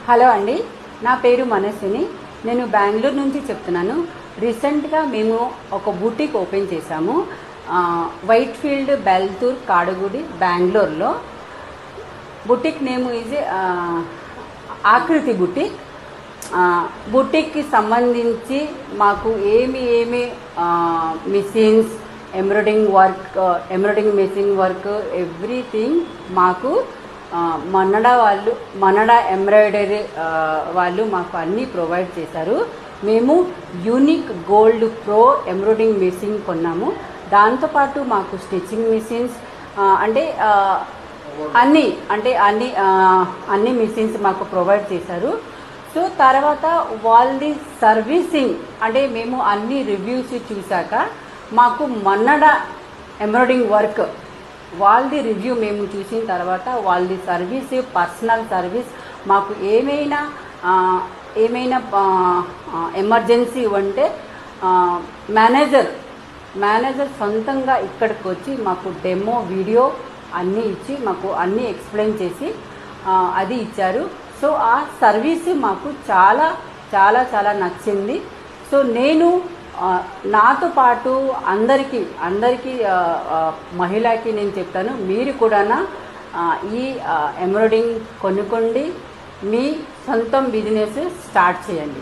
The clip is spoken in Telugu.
హలో అండి, నా పేరు మనస్విని. నేను బెంగళూరు నుంచి చెప్తున్నాను. రీసెంట్గా మేము ఒక బుటీక్ ఓపెన్ చేశాము వైట్ ఫీల్డ్, బెల్తూర్, కాడగుడి, బెంగళూరులో. బుటీక్ నేమ్ ఈజ్ ఆకృతి బుటీక్. బుటీక్కి సంబంధించి మాకు ఏమి machines, embroidering machine work, everything మాకు మనడా ఎంబ్రాయిడరీ వాళ్ళు మాకు అన్నీ ప్రొవైడ్ చేశారు. మేము unique gold pro embroidering machine కొన్నాము. దాంతోపాటు మాకు స్టిచ్చింగ్ మెషిన్స్ అన్ని మెషిన్స్ మాకు ప్రొవైడ్ చేశారు. సో తర్వాత వాళ్ళది సర్వీసింగ్ మేము అన్ని రివ్యూస్ చూశాక మాకు మన్నడ ఎంబ్రాయిడింగ్ వర్క్ వాళ్ళది రివ్యూ మేము చూసిన తర్వాత వాళ్ళది సర్వీస్, పర్సనల్ సర్వీస్, మాకు ఏమైనా ఎమర్జెన్సీ ఉంటే మేనేజర్ సొంతంగా ఇక్కడికి వచ్చి మాకు డెమో వీడియో అన్నీ ఇచ్చి మాకు అన్నీ ఎక్స్ప్లెయిన్ చేసి అది ఇచ్చారు. సో ఆ సర్వీస్ మాకు చాలా చాలా చాలా నచ్చింది. సో నేను నాతో పాటు అందరికీ మహిళకి నేను చెప్తాను, మీరు కూడా ఈ ఎంబ్రాయిడింగ్ కొనుక్కోండి, మీ సొంతం బిజినెస్ స్టార్ట్ చేయండి.